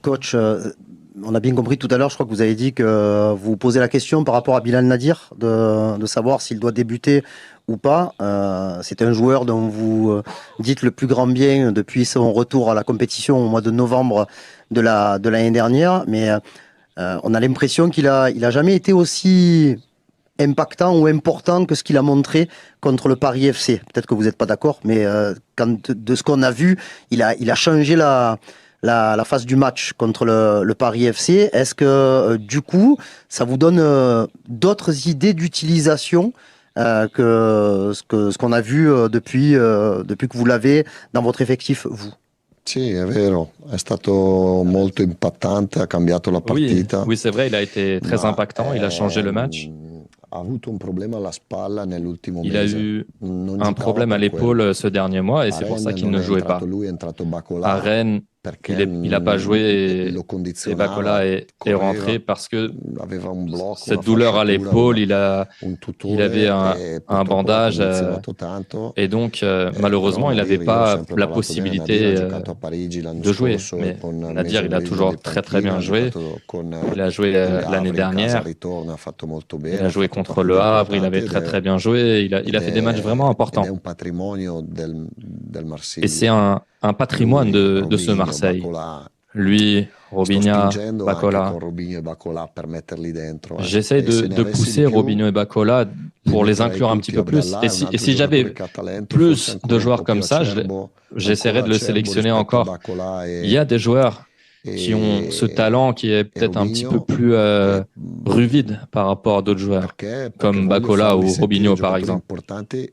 Coach, on a bien compris tout à l'heure, je crois que vous avez dit que vous posez la question par rapport à Bilal Nadir, de savoir s'il doit débuter ou pas. C'est un joueur dont vous dites le plus grand bien depuis son retour à la compétition au mois de novembre de l'année dernière, mais on a l'impression il a jamais été aussi impactant ou important que ce qu'il a montré contre le Paris FC. Peut-être que vous n'êtes pas d'accord, mais de ce qu'on a vu, il a changé la phase du match contre le Paris FC. Est-ce que du coup, ça vous donne d'autres idées d'utilisation que ce qu'on a vu depuis que vous l'avez dans votre effectif, vous? Sì, è vero, è stato molto impattante, ha cambiato la Oui, partita, oui, c'est vrai, il a été très ma impactant, il a changé le match. ha avuto un problema alla spalla nell'ultimo Il a mese. eu Non un giocava problème à per quello. l'épaule ce dernier mois et A c'est pour ça Rennes qu'il non ne è jouait entrato pas. lui, è entrato À Bacola Rennes, perché il a pas joué lo et condizionava, Bacola est correva, rentré parce que aveva un blocco, una cette douleur à fasciatura, l'épaule, un il avait tutore e un purtroppo l'ha bandage condizionato tanto. et donc Però malheureusement, il n'avait Nadir, io ho pas sempre la parlato bene. Nadir ha possibilité giocato a Parigi l'anno de jouer. scorso e Mais con Nadir, il a Meseguer di toujours très très panchina, bien ha joué. giocato con Il a joué con Le l'année Havre in casa al dernière. ritorno, ha fatto molto Il bene, a ha joué fatto contre partite le Havre, il avait importanti très très bien joué, il a fait des matchs vraiment ed è importants. un patrimonio del Et c'est Marsiglia. un patrimoine Lui, de ce Robinho, Marseille. Bacola, Lui, sto Robinho, spingendo anche con Bacola. Robinho e Bacola per metterli dentro. J'essaie E se ne de avessi di pousser più, Robinho et Bacola li pour les metterei inclure un petit tutti. peu plus. Abdallah è un Et altro si giocatore j'avais che ha talento, forse plus de ancora un joueurs po' più comme ça, acerbo, j'essaierais ancora de le acerbo sélectionner rispetto a encore. Bacola Il y a des joueurs qui ont ce talent qui est e peut-être un petit peu Robinho, plus ruvide par rapport à d'autres joueurs, perché comme voglio Bacola farli ou sentire Robinho par giocatori exemple. importanti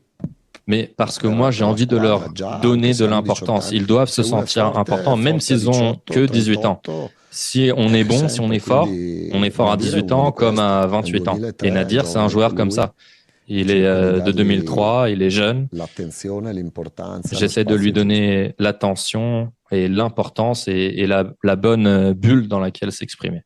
Mais parce que per, moi, j'ai per la envie de squadra, leur già anche donner de se hanno 18 l'importance. anni. Ils doivent se Se uno è sentir importants, même forte a s'ils ont 18, que 18 ans. 38, Si on est bon, si on sempre. est fort, on est Quindi fort à Nadir è 18 uno di ans comme questi. à Nel 28 ans. Et 2003 è Nadir, c'est un giovane anche joueur comme lui ça. e Il est cerco di de dargli 2003, il est jeune. l'attenzione, l'importanza, lo J'essaie de lui spazio giusto. donner l'attention et l'importance et la bonne bulle dans laquelle s'exprimer.